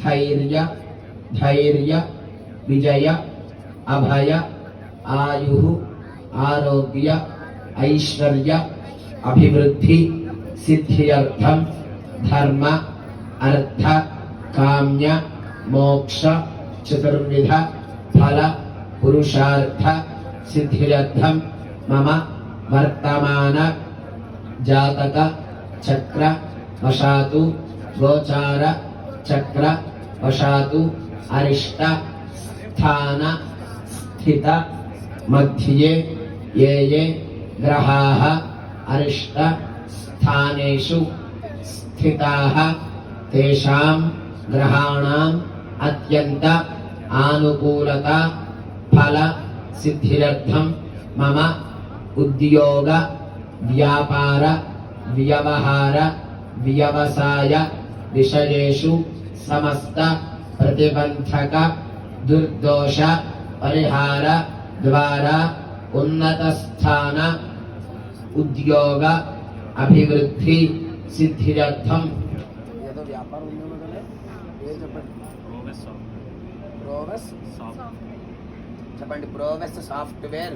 स्थैर्य धैर्य विजय अभय आयु आरोग्य ऐश्वर्य अभिवृद्धि सिद्ध्यर्थम धर्म अर्थ काम्य मोक्ष चतुर्विध फल पुरुषार्थ सिद्ध्यर्थम मम वर्तमान जातक चक्र वशातु गोचार चक्र वशातु अरिष्ट स्थान स्थित मध्ये ये ग्रहाः अरिष्ट स्थानेषु स्थिताः तेषां ग्रहाणाम् अत्यंत आनुकूलता फल सिद्ध्यर्थम मम उद्योग व्यापार व्यवहार व्यवसाय विषयेषु समस्त प्रतिबंधक दुर्दोष परिहार द्वारा उन्नत स्थान उद्योग अभिवृद्धि सिद्ध्यर्थम చెప్పండి ప్రోవెస్ సాఫ్ట్వేర్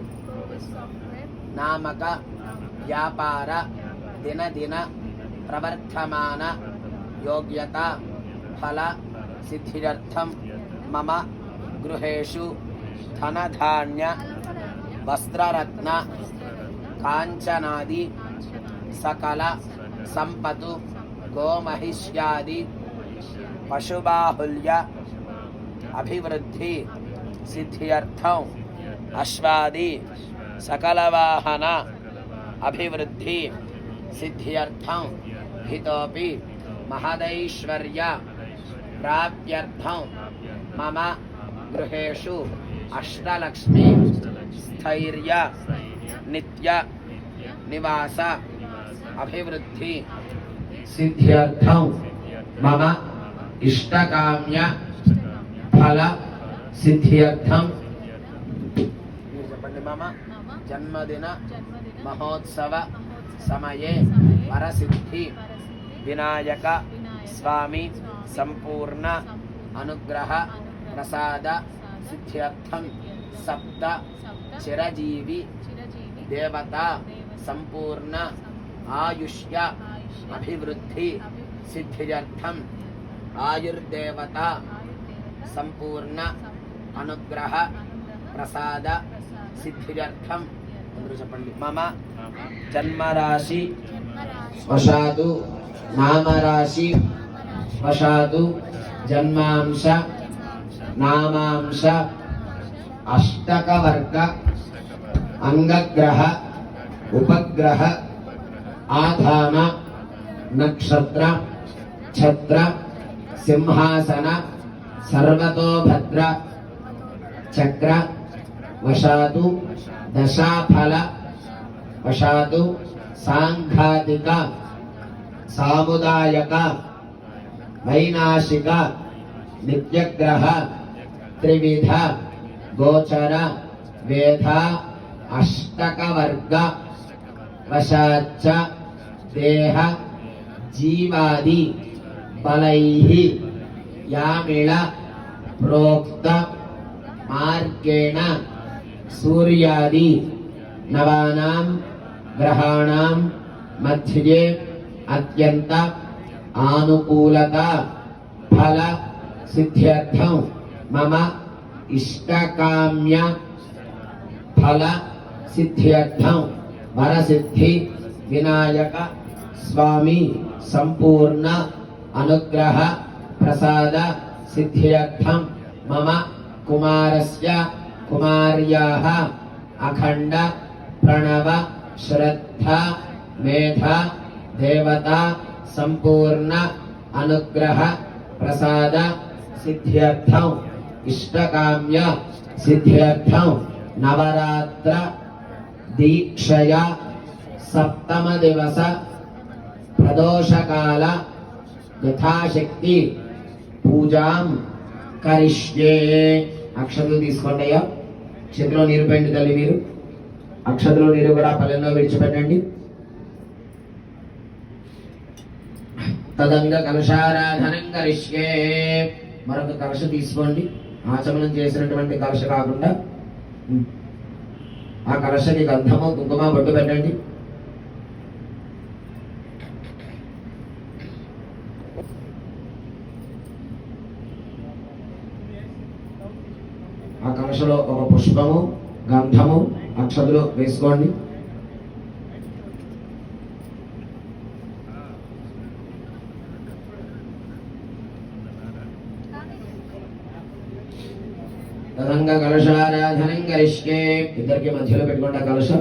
నామక వ్యాపార దినదిన ప్రవర్ధమాన యోగ్యత ఫల సిద్ధ్యర్థం మమ గృహేషు ధనధాన్య వస్త్రరత్న కాంచనాది సకల సంపతు గోమహిష్యాది పశుబాహుల్య अभिवृद्धि सिद्ध्यर्थम अश्वादि सकल वाहन अभिवृद्धि सिद्ध्यर्थम हितोपि महदैश्वर्य प्राप्त्यर्थम मम गृहेषु अष्टलक्ष्मी स्थैर्य नित्य निवास अभिवृद्धि सिद्ध्यर्थम मम इष्टकाम्य फल सिद्ध्यर्थम मम जन्मदिन महोत्सव समये वरसिद्धि विनायक स्वामी संपूर्ण अनुग्रह प्रसाद सिद्ध्यर्थम सप्त चिरजीवी देवता संपूर्ण आयुष्य अभिवृद्धि सिद्ध्यर्थम आयुर्देवता संपूर्ण अनुग्रह प्रसाद सिद्ध्यर्थम मम जन्मराशि वशातु नामराशि वशातु जन्मांश नामांश अष्टकवर्ग अंगग्रह उपग्रह आधान नक्षत्र छत्र सिंहासन सर्वतोभद्र चक्र वशातु दशाफल वशातु सांघातिक सामुदायक वैनाशिक नित्यग्रह त्रिविध गोचर वेद अष्टकवर्ग वशाच्च देह जीवादि बलैः यामिळ प्रोक्त मार्गेण सूर्यादि नवानां ग्रहाणां मध्ये अत्यंत आनुकूलता फल सिद्ध्यर्थं मम इष्टकाम्य फल सिद्ध्यर्थं वरसिद्धि विनायक स्वामी संपूर्ण अनुग्रह प्रसाद सिद्ध्यर्थं मम कुमारस्य कुमार्याः अखंड प्रणव श्रद्धा मेधा देवता संपूर्ण अनुग्रह प्रसाद सिद्ध्यर्थं इष्टकाम्य सिद्ध्यर्थं नवरात्र दीक्षया सप्तम दिवस प्रदोषकाल यथाशक्ति पूजां करिष्ये। అక్షతలు తీసుకోండి అయ్యా, చేతిలో నీరు పెండి తల్లి, మీరు అక్షతలు నీరు కూడా పల్లెల్లో విడిచిపెట్టండి. తదంగ కలశారాధనం కరిష్యే. మరొక కలశ తీసుకోండి. ఆచమనం చేసినటువంటి కలశ కాకుండా ఆ కలశకి గంధము కుంకుమ బొట్టు పెట్టండి. ఆ కలశలో ఒక పుష్పము, గంధము, అక్షతలు వేసుకోండి. తదంగ కలశారాధనం కరిష్యే. ఇద్దరికి మధ్యలో పెట్టుకోండి ఆ కలశం.